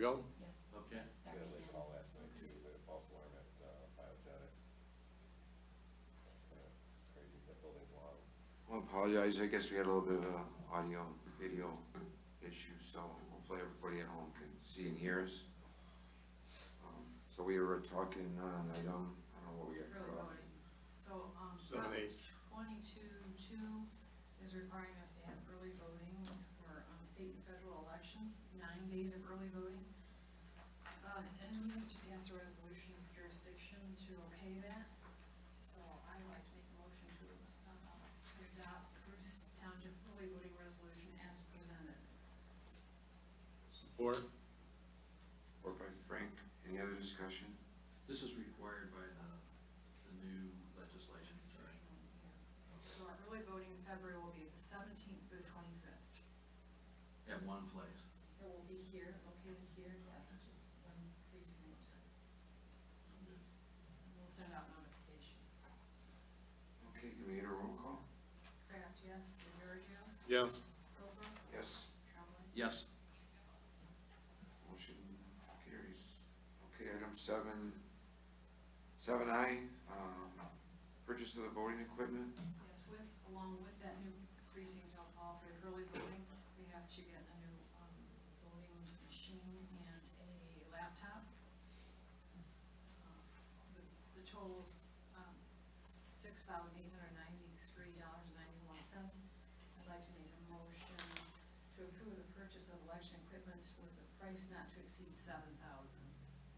go? Yes. Okay. Yeah, they called last night too, they had a false alarm at Biogenic. It's crazy, that building's long. Well, apologize, I guess we had a little bit of a audio, video issue, so hopefully everybody at home can see and hear us. So we were talking on item, I don't know what we got cut Early off. voting. So, 7-8. 22-2 is requiring us to have early voting for state and federal elections, 9 days of early voting. And we have to pass a resolution as jurisdiction to okay that. So I'd like to make a motion to adopt Bruce Township early voting resolution as presented. Support? Or by Frank, any other discussion? This is required by the new legislation, right? So our early voting in February will be the 17th through the 25th. At one place. It will be here, located here, yes, just one precinct. We'll send out notification. Okay, can we get a roll call? Kraft, yes. DeGiorgio? Yes. Rover? Yes. Tremblay? Yes. Motion carries. Okay, item 7I, purchase of the voting equipment. Yes, along with that new precinct alcohol for the early voting, we have to get a new voting machine and a laptop. The total's $6,893.91. I'd like to make a motion to approve the purchase of election equipment with a price not to exceed $7,000.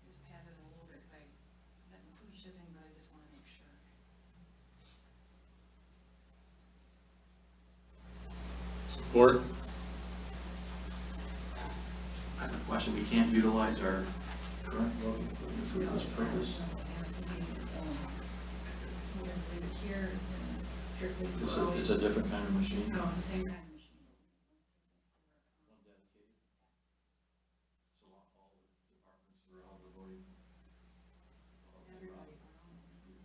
Just padded a little bit, that includes shipping, but I just want to make sure. Support? I have a question, we can't utilize our current voting equipment for this purpose? It has to be, we have to leave it here, strictly. This is a different kind of machine? No, it's the same kind of machine. One dedicated? So all the departments or all the voting? Everybody,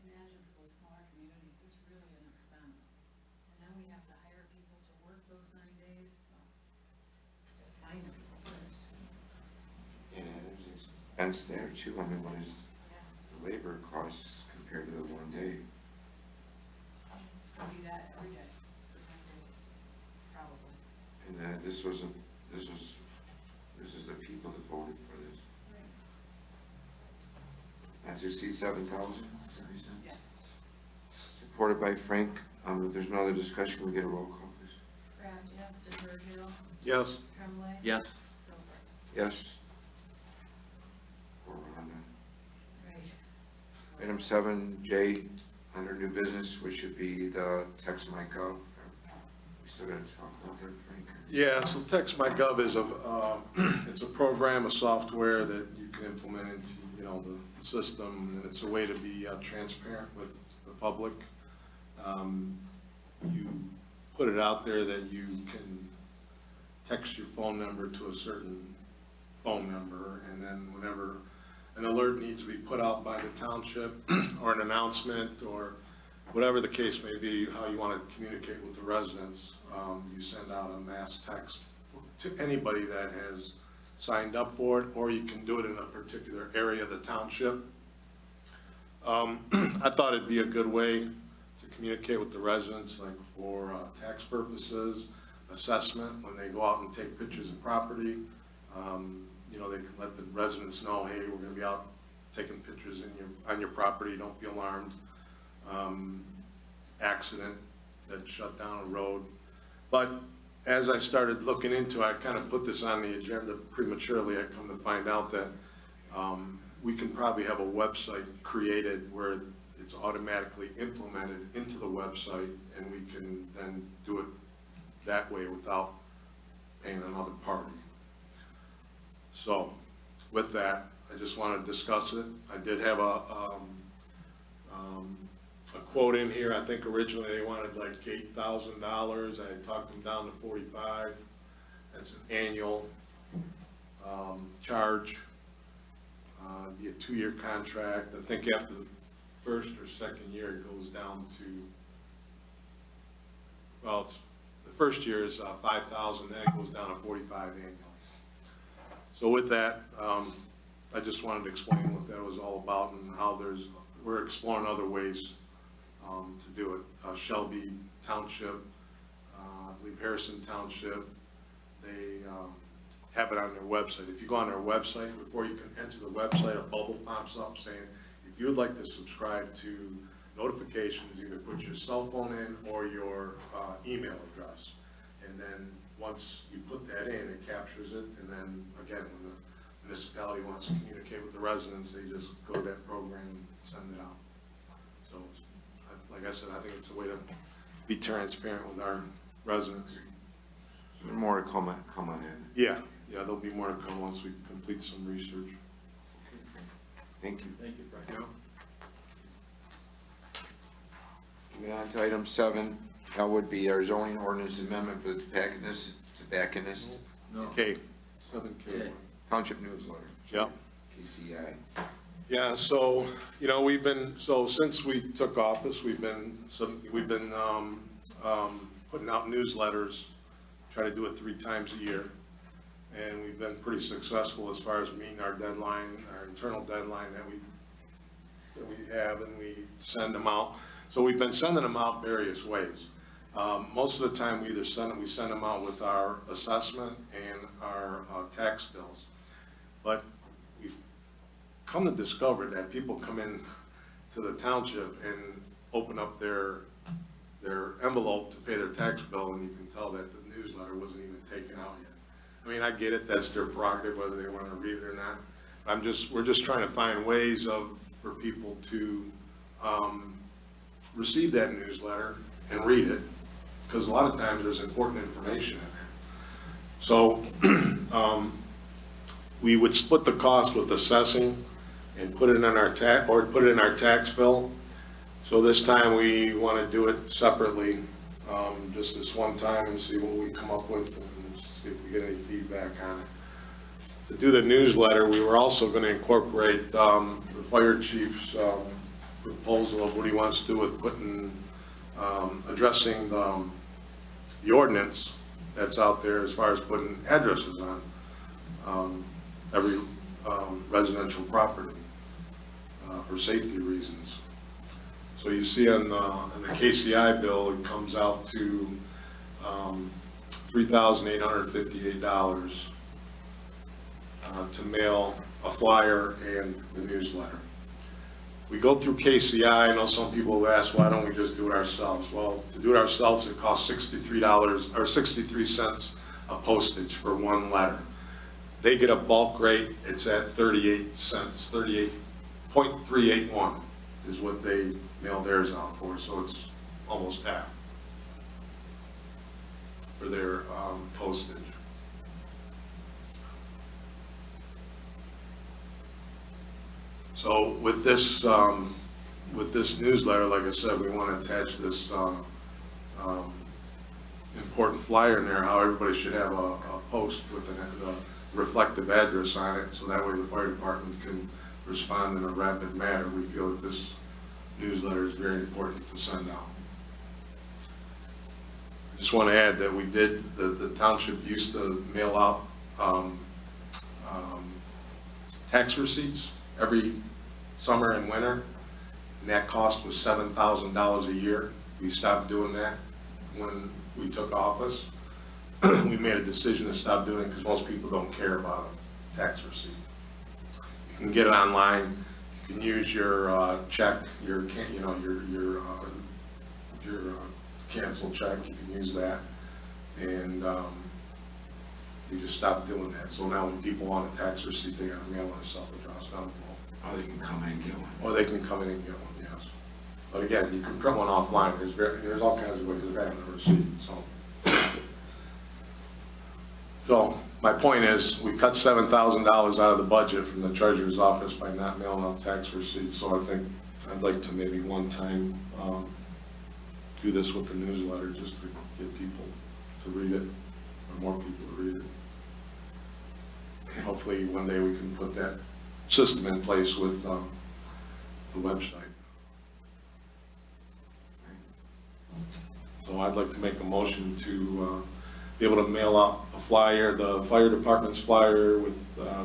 imagine for those smaller communities, it's really an expense. And then we have to hire people to work those 9 days, so. Find the people first. And there's expense there too. I mean, what is Yeah, the labor costs compared to the 1 day? it's gonna be that every day for 9 days, probably. And this is the people that voted for this. As you see, 7,000. Yes. Supported by Frank. If there's no other discussion, we get a roll call, please. Kraft, yes. DeGiorgio? Yes. Tremblay? Yes. Rover? Yes. Poor Rhonda. Right. Item 7J, under new business, which should be the text my gov. We still gotta talk about that, Frank? Yeah, so TextMyGov is it's a program, a software that you can implement into, the system, and it's a way to be transparent with the public. You put it out there that you can text your phone number to a certain phone number, and then whenever an alert needs to be put out by the township, or an announcement, or whatever the case may be, how you want to communicate with the residents, you send out a mass text to anybody that has signed up for it, or you can do it in a particular area of the township. I thought it'd be a good way to communicate with the residents, like for tax purposes, assessment, when they go out and take pictures of property. They can let the residents know, hey, we're gonna be out taking pictures on your property, don't be alarmed. Accident that shut down a road. But as I started looking into it, I kind of put this on the agenda prematurely. I come to find out that we can probably have a website created where it's automatically implemented into the website, and we can then do it that way without paying another party. So with that, I just want to discuss it. I did have a quote in here. I think originally they wanted like $8,000. I talked them down to 45. That's an annual charge. Be a 2-year contract. I think after the first or second year it goes down to, well, the first year is 5,000, then it goes down to 45 annually. So with that, I just wanted to explain what that was all about and how we're exploring other ways to do it. Shelby Township, I believe Harrison Township, they have it on their website. If you go on their website, before you can enter the website, a bubble pops up saying, if you would like to subscribe to notifications, either put your cell phone in or your email address. And then once you put that in, it captures it, and then again, when the municipality wants to communicate with the residents, they just go to that program and send it out. So, like I said, I think it's a way to be transparent with our residents. More to come on in. Yeah, there'll be more to come once we complete some research. Thank you. Thank you, Frank. Yeah. Moving on to item 7, that would be our zoning ordinance amendment for the tobacconist No. Okay, 7K. Okay. Township newsletter, Yep. KCI. Yeah, so, since we took office, we've been putting out newsletters, try to do it 3 times a year. And we've been pretty successful as far as meeting our deadline, our internal deadline that we have, and we send them out. So we've been sending them out various ways. Most of the time, we send them out with our assessment and our tax bills. But we've come to discover that people come in to the township and open up their envelope to pay their tax bill, and you can tell that the newsletter wasn't even taken out yet. I mean, I get it, that's their prerogative, whether they want to read it or not. We're just trying to find ways for people to receive that newsletter and read it, because a lot of times there's important information in there. So we would split the cost with assessing and put it in our tax bill. So this time we want to do it separately, just this one time, and see what we come up with and see if we get any feedback on it. To do the newsletter, we were also going to incorporate the fire chief's proposal of what he wants to do with addressing the ordinance that's out there as far as putting addresses on every residential property for safety reasons. So you see on the KCI bill, it comes out to $3,858 to mail a flyer and the newsletter. We go through KCI. I know some people have asked, why don't we just do it ourselves? Well, to do it ourselves, it costs $63 or 63 cents a postage for one letter. They get a bulk rate, it's at 38 cents, 38.381 is what they mail theirs out for, so it's almost half for their postage. So with this newsletter, like I said, we want to attach this important flyer in there, how everybody should have a post with a reflective address on it, so that way the fire department can respond in a rapid manner. We feel that this newsletter is very important to send out. I just want to add that the township used to mail out tax receipts every summer and winter, and that cost was $7,000 a year. We stopped doing that when we took office. We made a decision to stop doing it because most people don't care about a tax receipt. You can get it online. You can use your check, your canceled check. You can use that, and we just stopped doing that. So now when people want a tax receipt, they got to mail it self-addressed envelope. Or they can come in and get one. Or they can come in and get one, yes. But again, you can print one offline. There's all kinds of ways of having a receipt, so. So my point is, we cut $7,000 out of the budget from the treasurer's office by not mailing out tax receipts. So I think I'd like to maybe one time do this with the newsletter, just to get people to read it, or more people to read it. And hopefully one day we can put that system in place with the website. So I'd like to make a motion to be able to mail out a flyer, the fire department's flyer with,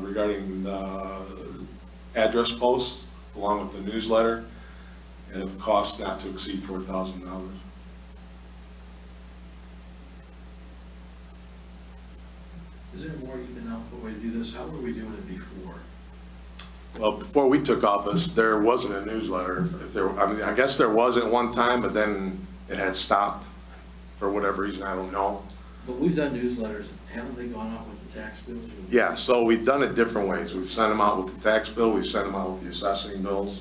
regarding the address posts, along with the newsletter, and if cost not to exceed $4,000. Is there a more even output way to do this? How were we doing it before? Well, before we took office, there wasn't a newsletter. If there, I mean, I guess there was at one time, but then it had stopped for whatever reason, I don't know. But we've done newsletters, haven't they gone out with the tax bills? Yeah, so we've done it different ways. We've sent them out with the tax bill, we've sent them out with the assessing bills.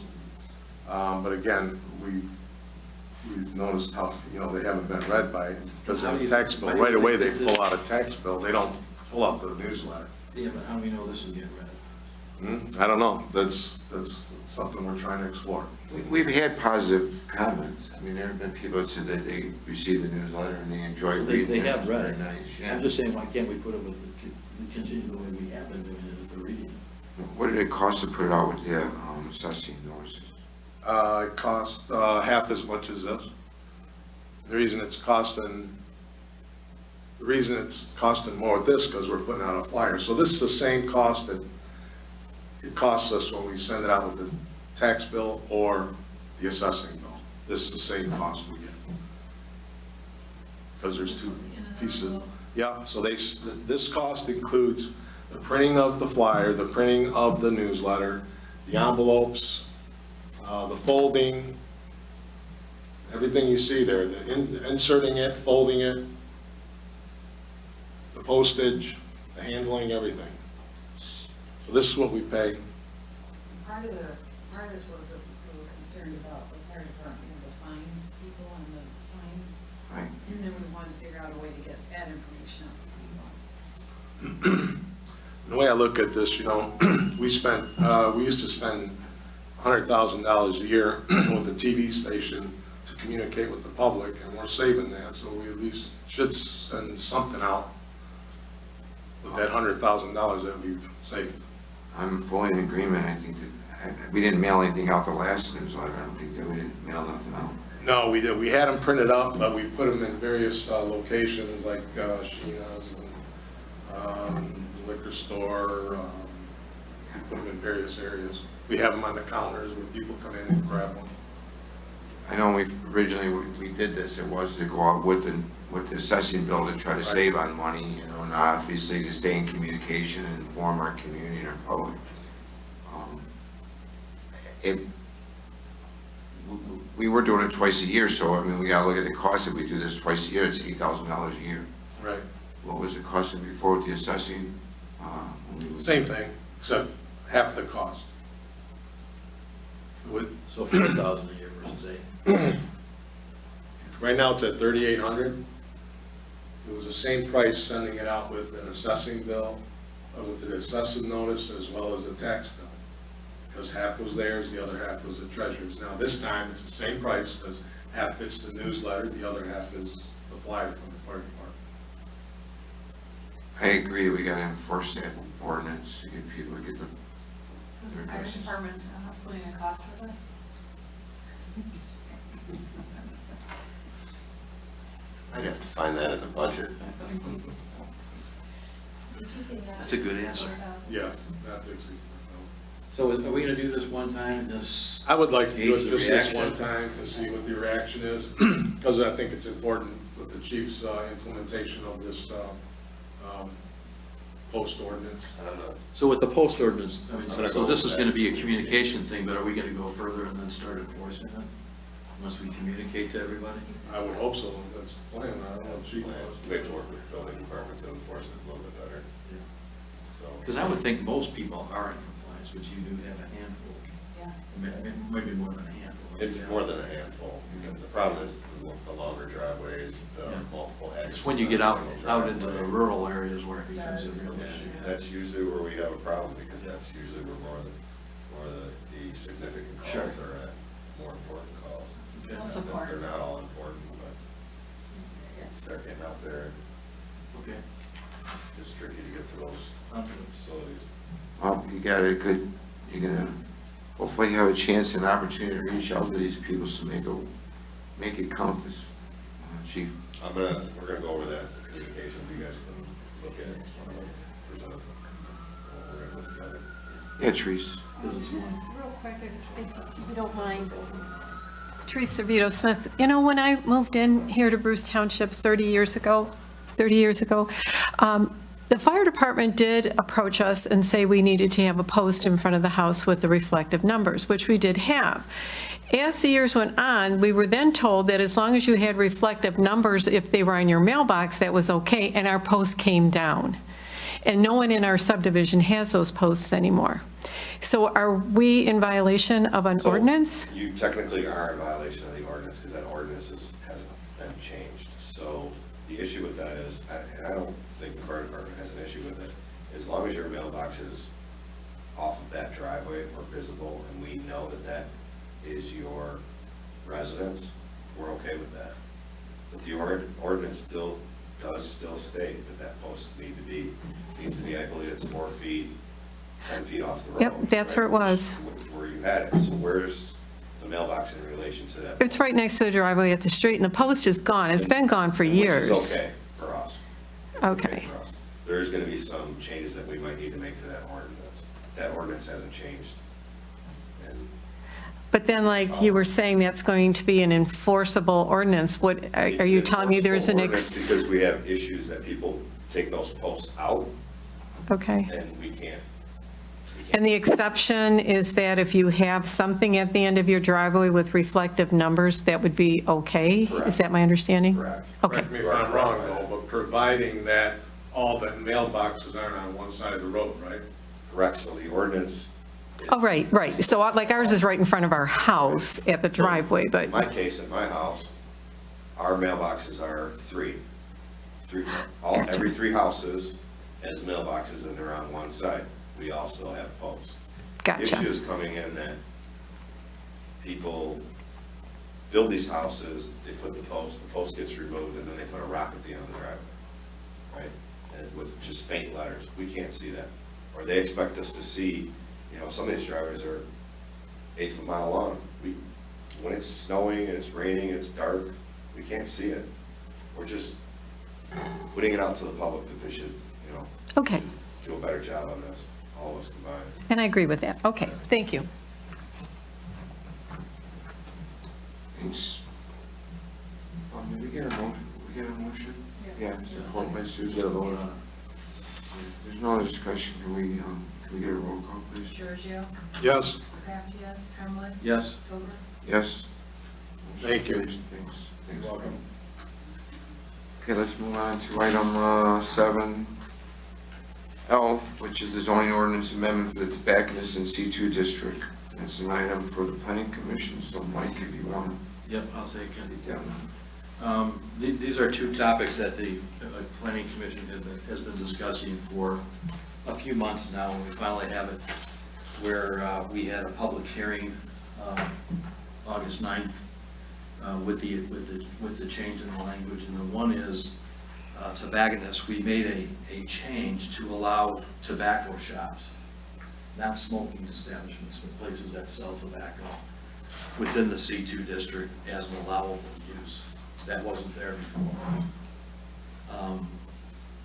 But again, we've noticed how, you know, they haven't been read by, because of the tax bill. Right away, they pull out a tax bill, they don't pull out the newsletter. Yeah, but how do we know this is getting read? I don't know, that's something we're trying to explore. We've had positive comments. I mean, there have been people that said that they received the newsletter and they enjoy So reading it. they have read it. Very nice, yeah. I'm just saying, why can't we put it with, continue the way we have been doing it if they're reading it? What did it cost to put it out with the assessing notices? It cost half as much as this. The reason it's costing more with this, because we're putting out a flyer. So this is the same cost that it costs us when we send it out with the tax bill or the assessing bill. This is the same cost we get. Because there's two pieces. Yeah, so this cost includes the printing of the flyer, the printing of the newsletter, the envelopes, the folding, everything you see there, the inserting it, folding it, the postage, the handling, everything. So this is what we pay. Part of this was that we were concerned about the fire department, you know, the fines people and the signs. Right. And then we wanted to figure out a way to get that information out to people. The way I look at this, you know, we used to spend $100,000 a year with the TV station to communicate with the public, and we're saving that, so we at least should send something out with that $100,000 that we've saved. I'm fully in agreement. I think that, we didn't mail anything out the last newsletter. I don't think that we didn't mail nothing out. No, we did. We had them printed up, but we put them in various locations like Sheena's and liquor store. We put them in various areas. We have them on the counters when people come in and grab one. I know we did this, it was to go out with the assessing bill to try to save on money, you know, and obviously to stay in communication and inform our community and our public. We were doing it twice a year, so I mean, we gotta look at the cost. If we do this twice a year, it's $8,000 a year. Right. What was it costing before with the assessing? Same thing, except half the cost. So 4,000 a year versus 8. Right now, it's at 3,800. It was the same price sending it out with an assessing bill, with an assessing notice, as well as a tax bill. Because half was theirs, the other half was the treasurer's. Now, this time, it's the same price, because half is the newsletter, the other half is the flyer from the fire department. I agree, we gotta enforce that ordinance to get people to get the. So is the fire department not splitting the cost for this? I'd have to find that in the budget. Did you say that? That's a good answer. Yeah, not to exceed. So are we gonna do this one time and just? I would like to do it Gauge the just this reaction. one time to see what the reaction is, because I think it's important with the chief's implementation of this post ordinance. I don't know. So with the post ordinance, I mean, I'm gonna so go this with is that. gonna be a communication thing, but are we gonna go further and then start enforcing it? Once we communicate to everybody? I would hope so, that's the plan, I don't know if chief was. We have to work with the building department to enforce it a little bit better, so. Because I would think most people are in compliance, but you do have a handful, Yeah. maybe more than a handful. It's more than a handful. The problem is the longer driveways, the Yeah. multiple exits. It's when you get out on a into the driveway. rural areas where it becomes a real And issue. that's usually where we have a problem, because that's usually where more of the significant Sure. calls are at, more important calls. Okay. I'll support. They're not all important, but start getting out there, Okay. it's tricky to get to those facilities. Well, you're gonna hopefully have a chance and opportunity to reach out to these people, so make it count, as chief. We're gonna go over that communication presentation, you guys can look at it, present it, we're gonna put together. Yeah, Trees. Just real quick, if you don't mind. Teresa Vito Smith, you know, when I moved in here to Bruce Township 30 years ago, the fire department did approach us and say we needed to have a post in front of the house with the reflective numbers, which we did have. As the years went on, we were then told that as long as you had reflective numbers, if they were on your mailbox, that was okay, and our post came down. And no one in our subdivision has those posts anymore. So are we in violation of an So, ordinance? You technically are in violation of the ordinance, because that ordinance hasn't been changed. So the issue with that is, and I don't think the fire department has an issue with it, as long as your mailbox is off of that driveway or visible, and we know that that is your residence, we're okay with that. But the ordinance does still state that post needs to be, I believe it's 4 feet, 10 feet off the road. Yep, that's where it was. Where you had it. So where's the mailbox in relation to that? It's right next to the driveway at the street, and the post is gone. It's been gone for years. Which is okay for us. It's Okay. for us. There's gonna be some changes that we might need to make to that ordinance. That ordinance hasn't changed. And But then, like you were saying, that's going to be an enforceable ordinance. What, are it's you an telling me there's an enforceable ordinance Because we have issues that people take those posts out, Okay. and we can't. And the exception is that if you have something at the end of your driveway with reflective numbers, that would be okay? Correct. Is that my understanding? Correct. Okay. Correct me if I'm wrong though, but providing that all the mailboxes aren't on one side of the road, right? Correct, so the ordinance. is- Oh, right, right. So like ours is right in front of our house at the driveway, but, In my case, at my house, our mailboxes are three. Gotcha. Every 3 houses has mailboxes and they're on one side. We also have posts. gotcha. Issue is coming in that people build these houses, they put the post gets removed, and then they put a rock at the end of the driveway, right? And with just faint letters, we can't see that. Or they expect us to see, you know, some of these driveways are 1/8 of a mile long. When it's snowing and it's raining and it's dark, we can't see it. We're just putting it out to the public that they should, you know, Okay, do a better job on this, all of us combined. and I agree with that. Okay, thank you. Thanks. Did we get a motion? We get a motion? Yeah, support by Susan. Get a vote on it. There's no other discussion. Can we get a roll call, please? Giorgio, Yes, Kraft, yes, Tremblay, Yes. Footer, Yes. Thank you. Thanks. Thanks. Welcome. Okay, let's move on to item 7L, which is the zoning ordinance amendment for the tobacconist in C2 district. It's an item for the planning commission, so Mike, if you want Yep, I'll say to Ken. take that one. These are 2 topics that the planning commission has been discussing for a few months now, and we finally have it where we had a public hearing August 9th with the change in the language. And the one is tobacconists. We made a change to allow tobacco shops, not smoking establishments, but places that sell tobacco within the C2 district as an allowable use. That wasn't there before.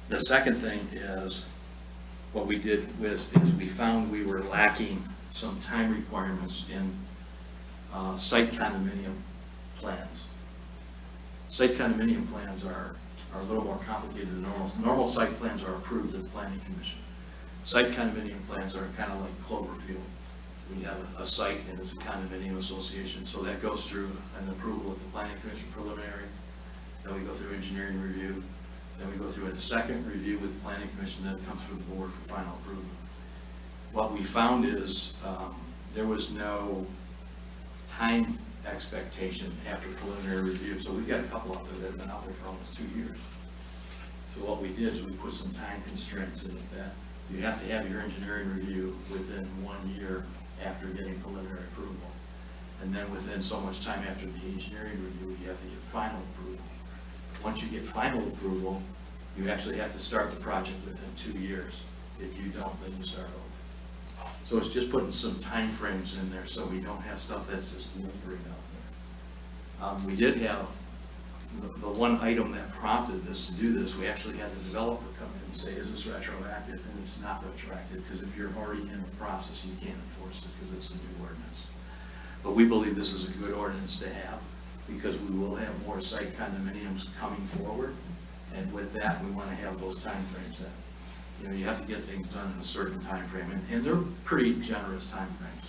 The second thing is, what we did is we found we were lacking some time requirements in site condominium plans. Site condominium plans are a little more complicated than normal. Normal site plans are approved at the planning commission. Site condominium plans are kind of like Cloverfield. We have a site and it's a condominium association, so that goes through an approval at the planning commission preliminary, then we go through engineering review, then we go through a second review with the planning commission, then it comes to the board for final approval. What we found is there was no time expectation after preliminary review, so we've got a couple out there that have been out there for almost 2 years. So what we did is we put some time constraints in it that you have to have your engineering review within 1 year after getting preliminary approval. And then within so much time after the engineering review, you have to get final approval. Once you get final approval, you actually have to start the project within 2 years. If you don't, then you start over. So it's just putting some time frames in there so we don't have stuff that's just lingering out there. We did have the one item that prompted this to do this, we actually had the developer come in and say, is this retroactive? And it's not retroactive, because if you're already in the process, you can't enforce it because it's a new ordinance. But we believe this is a good ordinance to have, because we will have more site condominiums coming forward. And with that, we want to have those timeframes that, you know, you have to get things done in a certain timeframe, and they're pretty generous timeframes.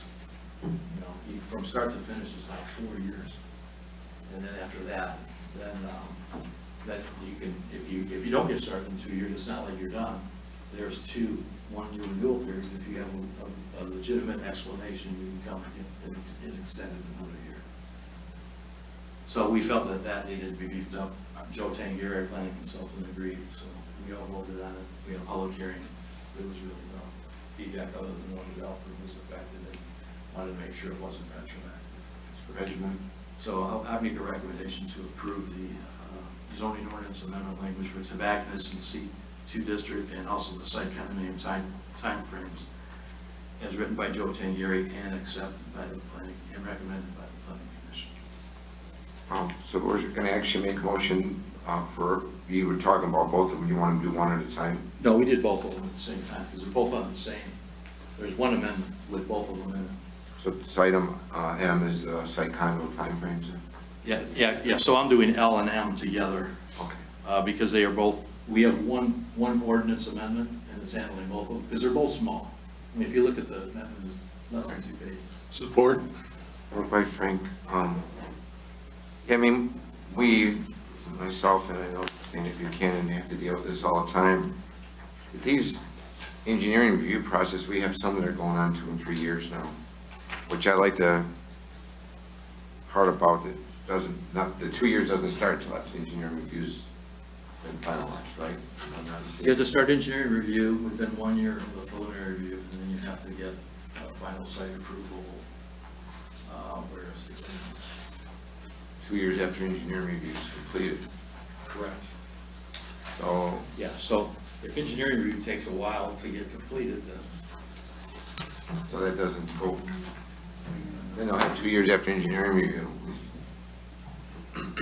You know, from start to finish, it's like 4 years. And then after that, then, that you can, if you don't get started in 2 years, it's not like you're done. There's 2 1-year renewal periods. If you have a legitimate explanation, you can come and get it extended another year. So we felt that needed to be beefed up. Joe Tangier, our planning consultant, agreed, so we all voted on it. We had a public hearing. It was really well. Feedback other than one developer was the fact that they wanted to make sure it wasn't retroactive. So I'll make a recommendation to approve the zoning ordinance amendment language for tobacconists in C2 district, and also the site condominium timeframes as written by Joe Tangieri and accepted by the planning and recommended by the planning commission. So we're gonna actually make a motion, for, you were talking about both of them, you want to do one at a time? No, we did both of them at the same time, because they're both on the same, there's one amendment with both of them in it. So it's item, M is, site condo timeframes? Yeah, so I'm doing L and M together, Okay. because they are both, we have one ordinance amendment, and it's handling both of them, because they're both small. I mean, if you look at the amendment, it's less than 2 pages. Support? Work by Frank. Yeah, I mean, myself and I know, and if you can, and you have to deal with this all the time. With these engineering review process, we have some that are going on 2 and 3 years now, which I like the part about it, the 2 years doesn't start until after the engineering review's been finalized, right? You have to start engineering review within 1 year of the preliminary review, and then you have to get final site approval, where is it? 2 years after engineering review is completed. Correct. So, Yeah, so if engineering review takes a while to get completed, then so that doesn't go, then they'll have 2 years after engineering review. It's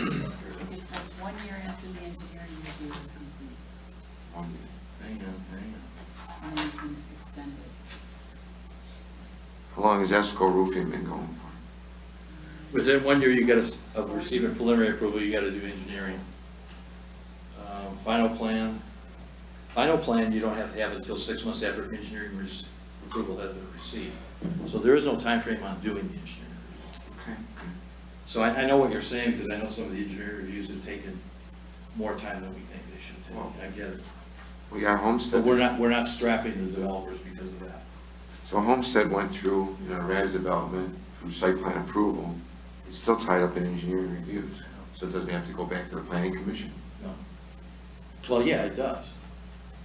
like 1 year after the engineering review is complete, hang on. and it's been extended. How long has ESCO roofing been going for? Within 1 year, you gotta, of receiving preliminary approval, you gotta do engineering. Final plan, you don't have to have it until 6 months after engineering approval has been received. So there is no time frame on doing the engineering review. Okay. So I know what you're saying, because I know some of the engineering reviews have taken more time than we think they should take. Well, I get it. We got Homestead. But we're not strapping the developers because of that. So Homestead went through, RAS development, through site plan approval. It's still tied up in engineering reviews, so it doesn't have to go back to the planning commission. No. Well, yeah, it does.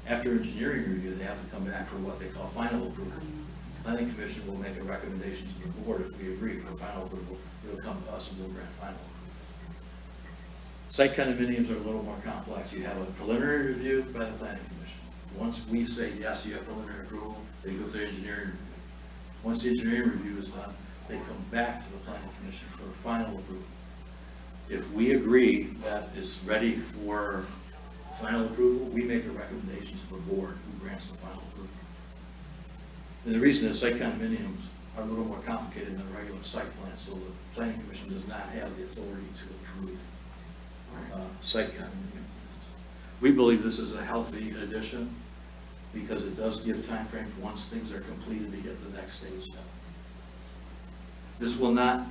After engineering review, they have to come back for what they call final approval. Planning commission will make a recommendation to the board if we agree for final approval. It'll come to us and we'll grant final approval. Site condominiums are a little more complex. You have a preliminary review by the planning commission. Once we say, yes, you have preliminary approval, they go through engineering review. Once the engineering review is done, they come back to the planning commission for final approval. If we agree that it's ready for final approval, we make a recommendation to the board who grants the final approval. And the reason is site condominiums are a little more complicated than a regular site plan, so the planning commission does not have the authority to approve site condominiums. We believe this is a healthy addition because it does give time frames once things are completed to get the next stage done. This will not,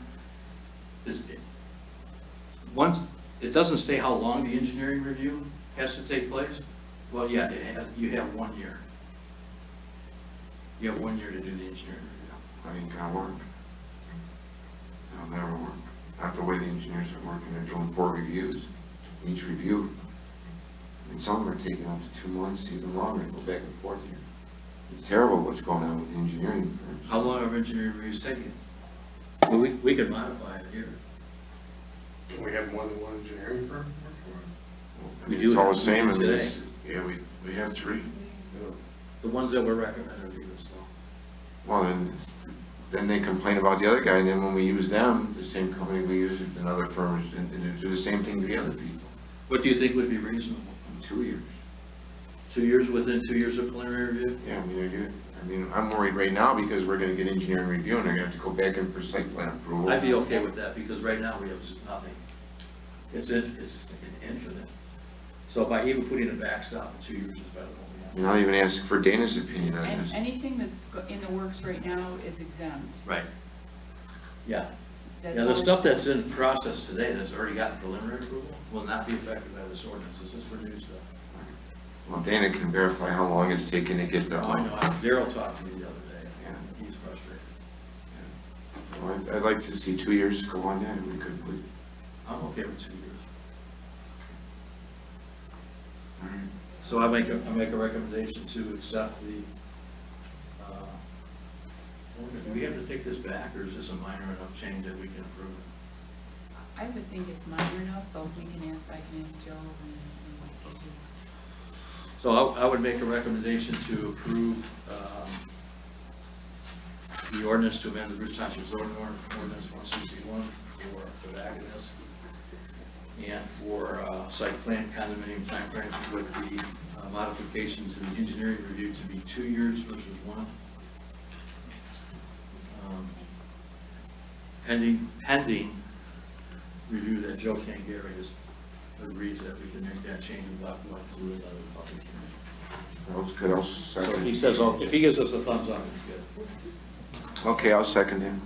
once, it doesn't say how long the engineering review has to take place. Well, yeah, you have 1 year. You have 1 year to do the engineering review. That ain't gonna work. It'll never work. Not the way the engineers are working. They're doing 4 reviews. Each review, and some of them are taking up to 2 months, even longer, to go back and forth here. It's terrible what's going on with the engineering firms. How long are engineering reviews taking? We could modify it here. Can we have more than one engineering firm? We do It's all have the same in today. this. Yeah, we have 3. The ones that were recommended are this though. Well, then, then they complain about the other guy, and then when we use them, the same company we use in other firms, and do the same thing to the other people. What do you think would be reasonable? 2 years. 2 years, within 2 years of preliminary review? Yeah, I mean, I'm worried right now because we're gonna get engineering review, and they're gonna have to go back in for site plan approval. I'd be okay with that, because right now we have nothing. It's infinite. So by even putting a backstop in 2 years is better than what we have. You know, even ask for Dana's opinion on And this. anything that's in the works right now is exempt. Right. Yeah. That's Yeah, the all- stuff that's in process today that's already gotten preliminary approval will not be affected by this ordinance. This is for new stuff. Well, Dana can verify how long it's taken to get the, Oh, I know, Daryl talked to me the other day. Yeah. He's frustrated. Well, I'd like to see 2 years go on that, if we could, please. I'm okay with 2 years. All right. So I make a recommendation to accept the, do we have to take this back, or is this a minor enough change that we can approve it? I would think it's minor enough, but we can ask, I can ask Joe and get his. So I would make a recommendation to approve the ordinance to amend the Bruce Township zoning ordinance 161 for tobacconists and for site plan condominium timeframe with the modification to the engineering review to be 2 years versus 1. Pending review that Joe Cangari has agrees that we can make that change without going through another public hearing. That was good, I'll So if second. he says, oh, if he gives us a thumbs up, it's good. Okay, I'll second him.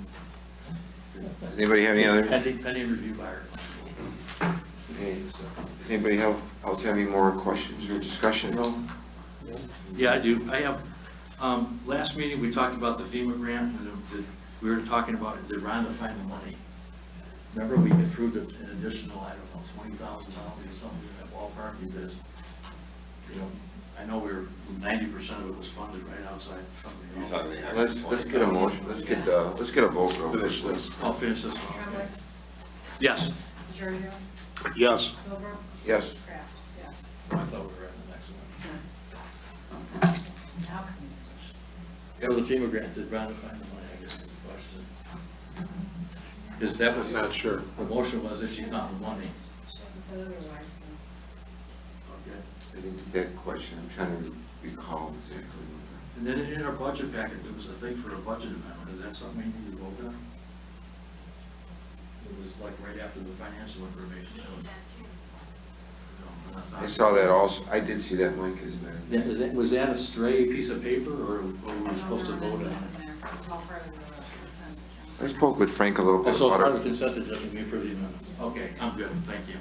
Does anybody have any other, Pending review by our. anybody else have any more questions or discussion though? Yeah, I do. I have, last meeting, we talked about the FEMA grant, and we were talking about, did Rhonda find the money? Remember, we approved an additional, I don't know, $20,000 or something in that ballpark, because, you know, I know 90% of it was funded right outside something You're else. talking the actual Let's get a motion, let's get a vote real quick. Finish this. I'll finish this one. Tremblay, Okay. Yes. Giorgio, Yes. Milburn, Yes. Kraft, yes. I thought we were at the next one. Now come For the FEMA grant, did Rhonda find the money, I guess is the question. Because that I'm was, not sure. the motion was if she found the money. She hasn't said otherwise, so. Okay. I didn't get that question, I'm trying to recall exactly. And then in our budget packet, there was a thing for a budget amendment. Is that something we need to vote on? It was like right after the financial information. I saw that also, I did see that, Mike, isn't it? Was that a stray piece of paper, or were we supposed to vote on it? It's all part of the consent agenda. I spoke with Frank a little bit So it's about part of it, the consent agenda, we approve the amendment. Okay, I'm good, thank you.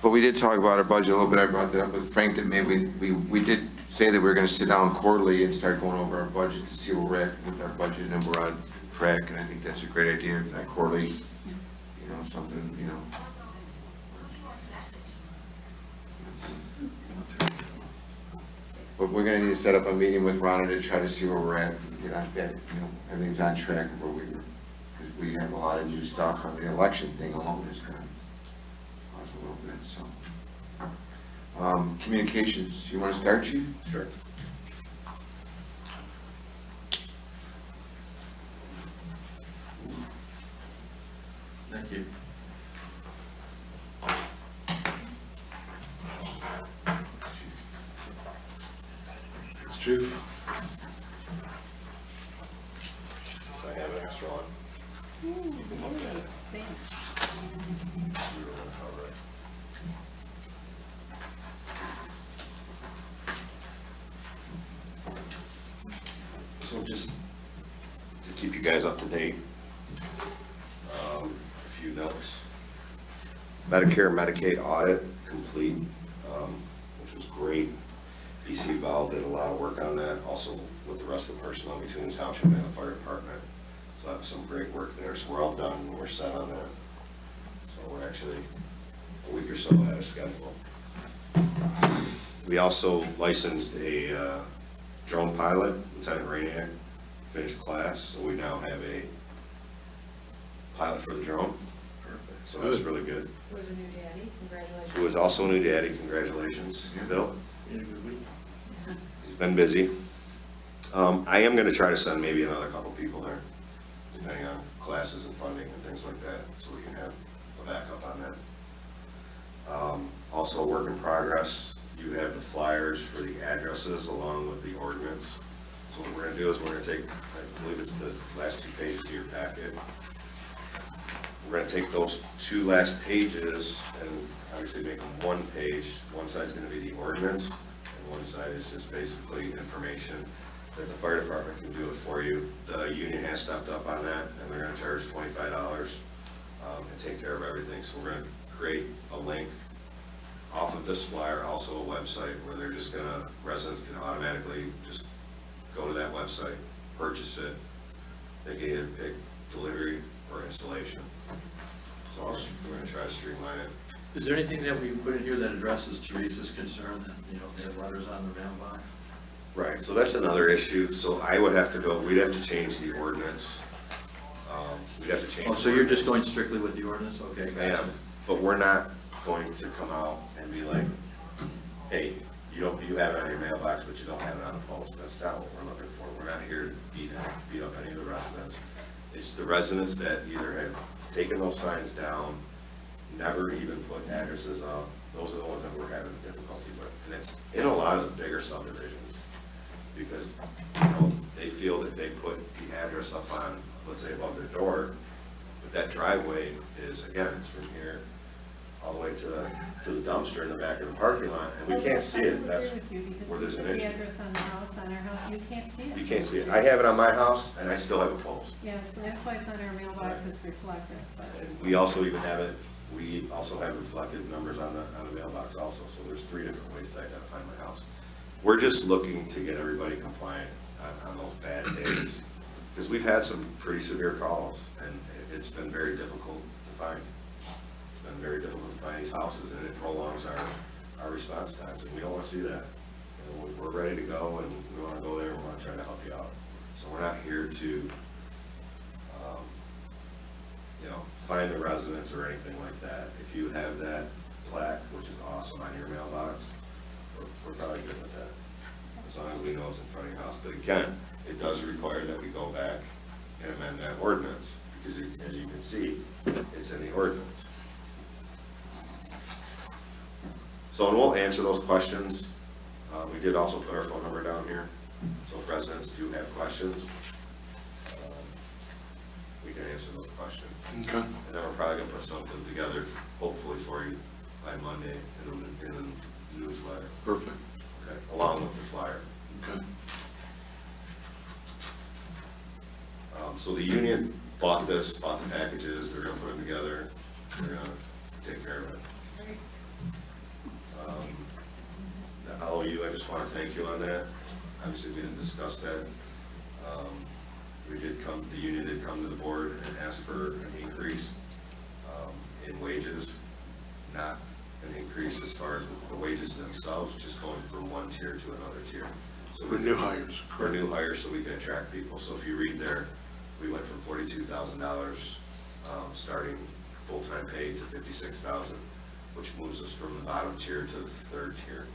but we did talk about our budget a little bit, I brought that up with Frank, that maybe we did say that we were gonna sit down quarterly and start going over our budget to see where we're at with our budget, and we're on track, and I think that's a great idea, that quarterly, you know, something, you know. But we're gonna need to set up a meeting with Rhonda to try to see where we're at, get on that, you know, everything's on track where we were. Because we have a lot of new stuff on the election thing alone, is gonna cause a little bit, so. Communications, you wanna start, chief? Sure. Thank you. Chief? So I have an extra one. You can look at it. Thanks. You don't want to cover it. So just to keep you guys up to date, a few notes. Medicare and Medicaid audit complete, which was great. BC Val did a lot of work on that, also with the rest of the personnel between the township and the fire department. So that was some great work there, so we're all done, and we're set on that. So we're actually a week or so ahead of schedule. We also licensed a drone pilot, Lieutenant Rainier, finished class, so we now have a pilot for the drone. Perfect. So that's really good. Who was a new daddy? Congratulations. Who is also a new daddy, congratulations, Phil. You had a good week? He's been busy. I am gonna try to send maybe another couple people there. depending on classes and funding and things like that, so we can have a backup on that. Also, work in progress, you have the flyers for the addresses along with the ordinance. So what we're gonna do is we're gonna take, I believe it's the last 2 pages of your packet. We're gonna take those 2 last pages and obviously make them 1 page. One side's gonna be the ordinance, and one side is just basically information that the fire department can do it for you. The union has stepped up on that, and they're gonna charge $25 and take care of everything. So we're gonna create a link off of this flyer, also a website where they're just gonna, residents can automatically just go to that website, purchase it. They can either pick delivery or installation. So we're gonna try to streamline it. Is there anything that we put in here that addresses Teresa's concern that, you know, they have letters on the mailbox? Right, so that's another issue. So I would have to go, we'd have to change the ordinance. We'd have to change. Oh, so you're just going strictly with the ordinance? Okay, I gotcha. am, but we're not going to come out and be like, hey, you have it on your mailbox, but you don't have it on the post. That's not what we're looking for. We're not here to beat up any of the residents. It's the residents that either have taken those signs down, never even put addresses up. Those are the ones that we're having difficulty with. And it's in a lot of the bigger subdivisions, because, you know, they feel that they put the address up on, let's say, above their door, but that driveway is, again, it's from here all the way to the dumpster in the back of the parking lot, and we can't see it. That's where there's an The issue. address on the house, on our house, you can't see it. You can't see it. I have it on my house, and I still have a post. Yeah, so that's why it's on our mailbox, it's reflective, but. And we also even have it, we also have reflective numbers on the mailbox also, so there's 3 different ways to identify my house. We're just looking to get everybody compliant on those bad days, because we've had some pretty severe calls, and it's been very difficult to find. It's been very difficult to find these houses, and it prolongs our response times, and we don't want to see that. You know, we're ready to go, and we want to go there, and we want to try to help you out. So we're not here to, you know, find the residents or anything like that. If you have that plaque, which is awesome, on your mailbox, we're probably good with that, as long as we know it's in front of your house. But again, it does require that we go back and amend that ordinance, because as you can see, it's in the ordinance. So, and we'll answer those questions. We did also put our phone number down here, so if residents do have questions, we can answer those questions. Okay. And then we're probably gonna put something together, hopefully for you by Monday, in the newsletter, Perfect. okay, along with the flyer. Okay. So the union bought the packages, they're gonna put them together, they're gonna take care of it. The LOU, I just wanna thank you on that. Obviously, we didn't discuss that. The union did come to the board and ask for an increase in wages, not an increase as far as the wages themselves, just going from one tier to another tier. So For new hires. For new hires, so we can attract people. So if you read there, we went from $42,000 starting full-time pay to $56,000, which moves us from the bottom tier to the 3rd tier.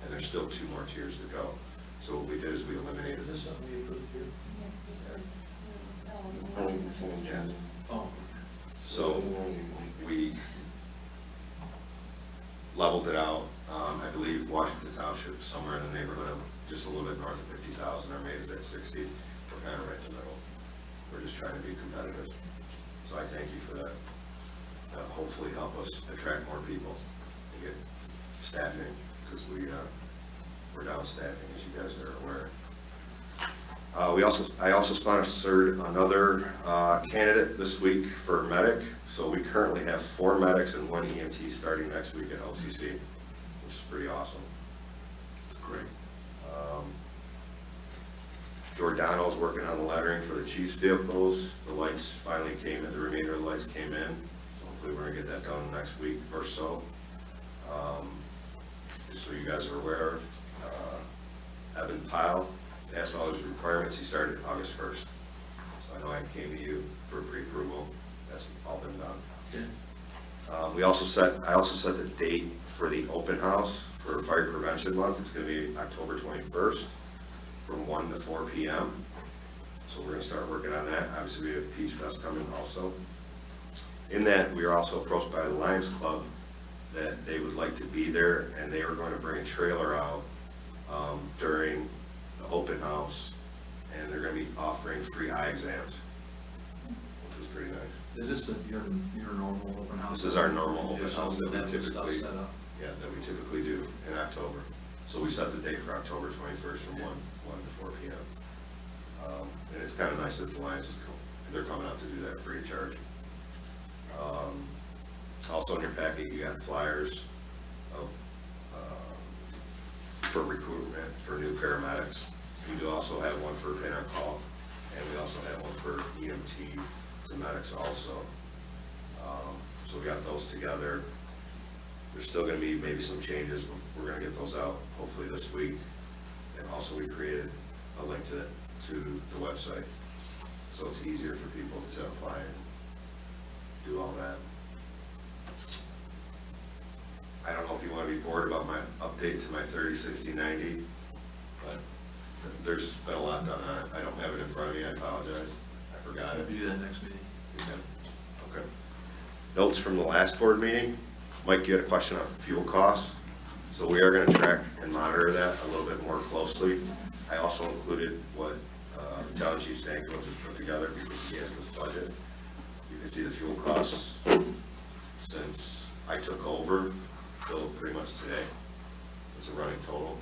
And there's still 2 more tiers to go. So what we did is we eliminated Is this this. something we approved here? Oh, So we leveled it out. I believe Washington Township, somewhere in the neighborhood of just a little bit north of 50,000, our rate is at 60. We're kind of right in the middle. We're just trying to be competitive. So I thank you for that. That'll hopefully help us attract more people and get staffing, because we're down staffing, as you guys are aware. I also sponsored another candidate this week for medic. So we currently have 4 medics and 1 EMT starting next week at LCC, which is pretty awesome. Great. Giordano's working on the lettering for the chief's vehicles. The lights finally came in, the remainder of the lights came in. So hopefully we're gonna get that done next week or so. Just so you guys are aware of, Evan Pyle passed all his requirements. He started August 1st. So I know I came to you for pre-approval. That's all been done. yeah. I also set the date for the open house for Fire Prevention Month. It's gonna be October 21st from 1 to 4 p.m. So we're gonna start working on that. Obviously, we have Peach Fest coming also. In that, we were also approached by the Lions Club that they would like to be there, and they were going to bring a trailer out during the open house, and they're gonna be offering free eye exams, which is pretty nice. Is this your normal open house? This is our normal open Yeah, so house that we that's the stuff typically, set up. yeah, that we typically do in October. So we set the date for October 21st from 1 to 4 p.m. And it's kind of nice that the Lions is, they're coming out to do that free of charge. Also in your packet, you got flyers of, for recruitment for new paramedics. We do also have one for pin on call, and we also have one for EMT to medics also. So we got those together. There's still gonna be maybe some changes, but we're gonna get those out hopefully this week. And also we created a link to the website, so it's easier for people to apply and do all that. I don't know if you wanna be bored about my update to my 30, 60, 90, but there's just been a lot done on it. I don't have it in front of me, I apologize. I forgot it. We'll do that next meeting. Okay. Notes from the last board meeting. Mike, you had a question on fuel costs. So we are gonna track and monitor that a little bit more closely. I also included what Township has put together because he has this budget. You can see the fuel costs since I took over till pretty much today. It's a running total.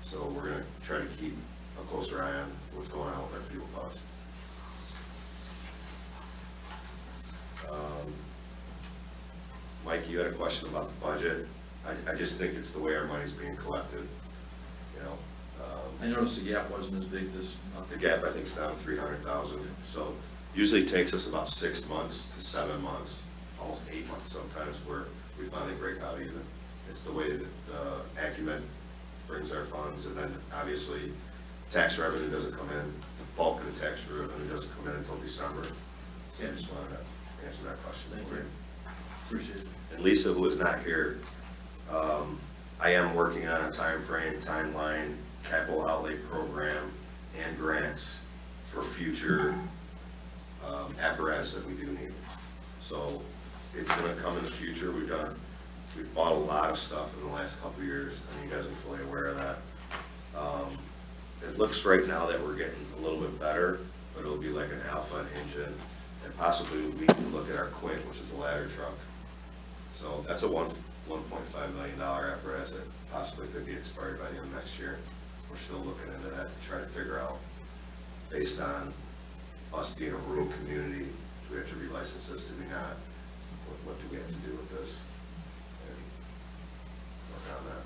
So we're gonna try to keep a closer eye on what's going on with our fuel costs. Mike, you had a question about the budget. I just think it's the way our money's being collected, you know. I noticed the gap wasn't as big this month. The gap, I think, is down to 300,000, so usually it takes us about 6 months to 7 months, almost 8 months sometimes, where we finally break out even. It's the way that Acumen brings our funds, and then obviously tax revenue doesn't come in, the bulk of the tax revenue doesn't come in until December. So I just wanted to answer that question. Thank for you. Appreciate it. And Lisa, who is not here, I am working on a timeline, capital outlay program, and grants for future apparatus that we do need. So it's gonna come in the future. We've bought a lot of stuff in the last couple of years, and you guys are fully aware of that. It looks right now that we're getting a little bit better, but it'll be like an alpha engine, and possibly we need to look at our Quint, which is a ladder truck. So that's a $1.5 million apparatus that possibly could be expired by the end of next year. We're still looking into that to try to figure out, based on us being a rural community, do we have to relicense this, do we not? What do we have to do with this? And work on that.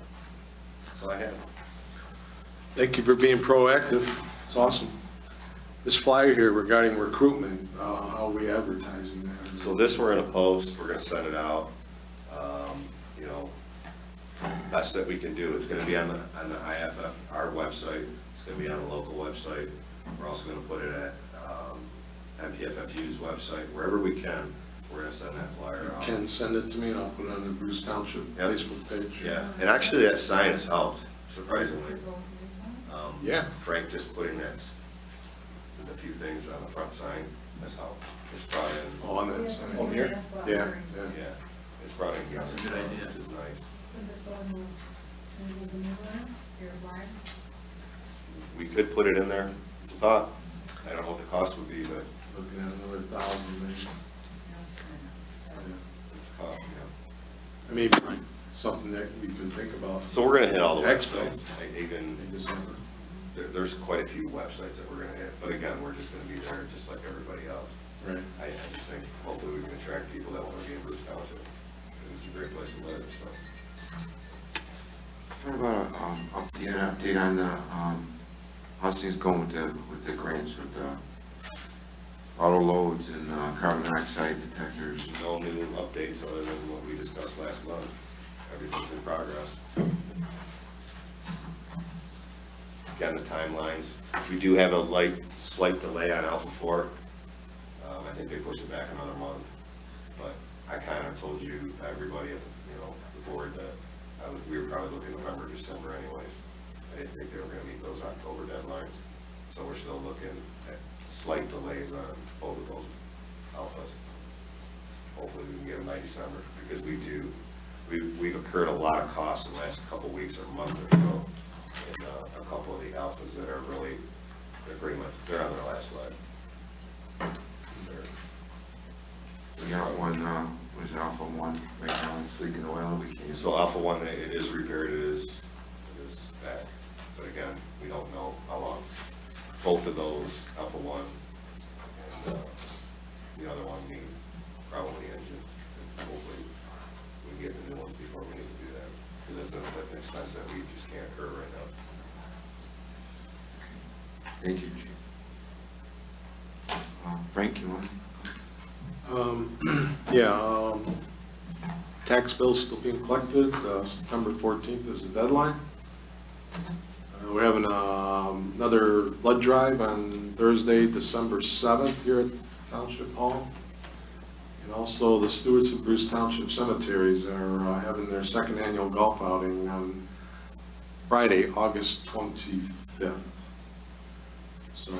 That's all I have. Thank you for being proactive. It's awesome. This flyer here regarding recruitment, how are we advertising that? So this we're gonna post, we're gonna send it out, you know, best that we can do. It's gonna be on the IFF, our website, it's gonna be on the local website. We're also gonna put it at, MPFFU's website, wherever we can, we're gonna send that flyer out. Ken, send it to me and I'll put it on the Bruce Township Yep. Facebook page. Yeah, and actually that sign has helped, surprisingly. Yeah. Frank just putting that, a few things on the front sign has helped. It's brought in. Oh, on that side. Oh, here? Yeah, yeah. Yeah, it's brought in. That's a good idea. Which is nice. Put this go in the newsletter, your flyer. We could put it in there, it's a thought. I don't know what the cost would be, but Looking at another 1,000 maybe. it's a cost, yeah. I mean, something that we can think about. So we're gonna hit all the Next websites. Even, in December. there's quite a few websites that we're gonna hit, but again, we're just gonna be there just like everybody else. Right. I just think hopefully we can attract people that wanna be in Bruce Township. It's a great place to live, so. What about, an update on the, how's things going with the grants, with the auto loads and carbon dioxide detectors? No new updates other than what we discussed last month. Everything's in progress. Again, the timelines, we do have a slight delay on Alpha 4. I think they pushed it back another month, but I kind of told you, everybody, the board, that we were probably looking November, December anyways. I didn't think they were going to meet those October deadlines. So we're still looking at slight delays on both of those alphas. Hopefully we can get them by December, because we've incurred a lot of costs in the last couple of weeks or month or so. And a couple of the alphas that are really, they're on their last leg. We got one, was Alpha 1, right now it's leaking oil, we can't. So Alpha 1, it is repaired, it is back, but again, we don't know how long. Both of those, Alpha 1 and the other one need probably engines. And hopefully we can get the new ones before we need to do that, because that's an expense that we just can't incur right now. Thank you, Chief. Frank, you want? Yeah, tax bills still being collected, September 14th is the deadline. We're having another blood drive on Thursday, December 7th here at Township Hall. And also the stewards of Bruce Township Cemeteries are having their second annual golf outing on Friday, August 25th. So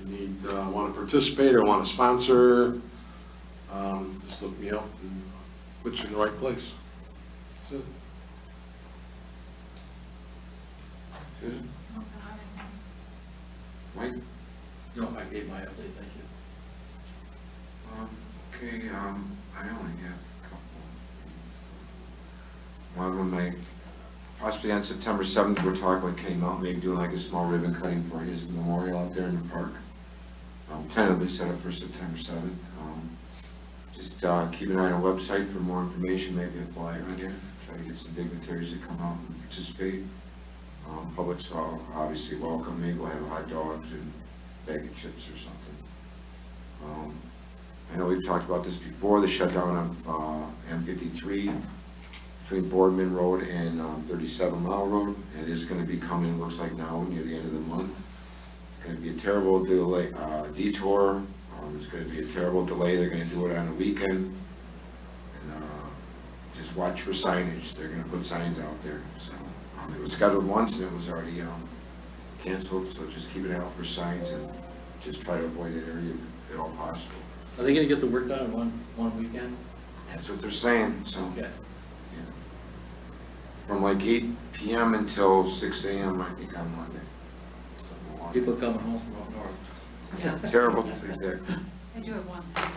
if you want to participate or want to sponsor, just look me up and put you in the right place. That's it. Susan? No, I don't know. Mike? No, I gave my update, thank you. Okay, I only have a couple. One of them may, possibly on September 7th, we're talking with Kenny Mountain, maybe doing like a small ribbon cutting for his memorial out there in the park. Tentatively set up for September 7th. Just keep an eye on our website for more information, maybe a flyer on there. Try to get some dignitaries to come out and participate. Public's obviously welcome. Maybe we'll have hot dogs and bag of chips or something. I know we've talked about this before, the shutdown of M53 between Boardman Road and 37 Mile Road. It is going to be coming, looks like now, near the end of the month. It's going to be a terrible delay, detour. It's going to be a terrible delay. They're going to do it on a weekend. And just watch for signage. They're going to put signs out there. So it was scheduled once and it was already canceled. So just keep an eye out for signs and just try to avoid that area if at all possible. Are they gonna get the work done in one weekend? That's what they're saying. So Okay. yeah. From like 8 p.m. until 6 a.m. I think on Monday. People coming home from up north. Yeah, terrible. Exactly. I do have one thing,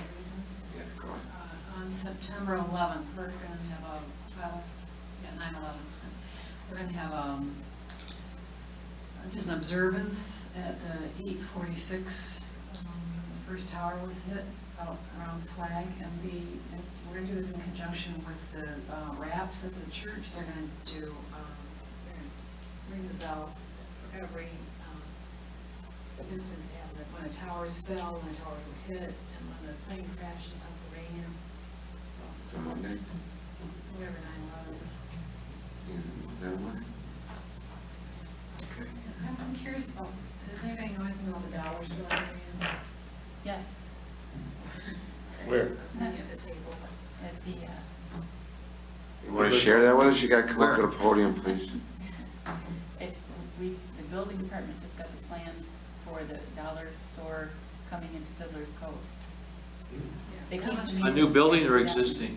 Yeah, go ahead. on September 11th, we're gonna have a, 9/11. We're gonna have, just an observance at the 846, the first tower was hit, out around the flag, and we're gonna do this in conjunction with the, wraps at the church. They're gonna do, they're gonna ring the bells for every, incident that happened, when the towers fell, when the towers were hit, and when the plane crashed in Pennsylvania. So, It's a Monday. whatever 9/11 is. Is it that Monday? Okay. I'm curious about, does anybody know anything about the dollar store area? Yes, Where? That's me at the table. at the, You want to share that with us? You got to come up to the podium, please. the building department just got the plans for the dollar store coming into Fiddler's Cove. They came to me. A new building or Yeah. existing?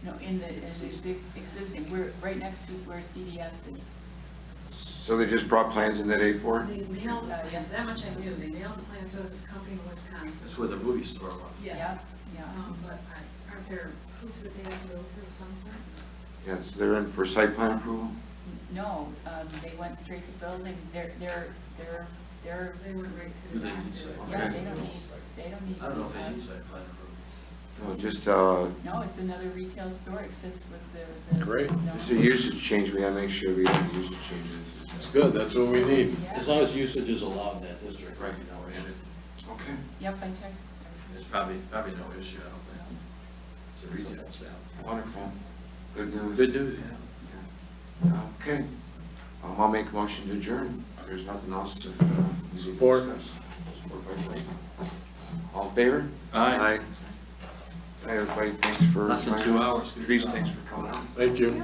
No, in the existing, we're right next to where CDS is. So they just brought plans in today for it? They mailed the plans, that much I knew, they mailed the plans to this company in Wisconsin. That's where the movie store was. Yeah, Yeah. but aren't there hoops that they have to go through of some sort? Yes, they're in for site plan approval? No, they went straight to building, they're, They went right Do through the they back. need site door. plan? yeah, Okay. they don't need. I don't know if they need us. site plan approval. No, just, No, it's another retail store, it fits with the. Great. zone. just a usage change. We got to make sure we have usage changes. That's good, that's what we need. Yeah. As long as usage is allowed in that district, right, no issue. Okay. Yep, I checked. There's probably no issue, I don't think. It's a retail sale. Wonderful. Good news. Good news, yeah. Okay. I'll make a motion to adjourn. There's nothing else to Support. discuss. Support by Frank. All in favor? Aye. Hi, everybody. Thanks for. Less than 2 hours. Trees, thanks for coming out. Thank you.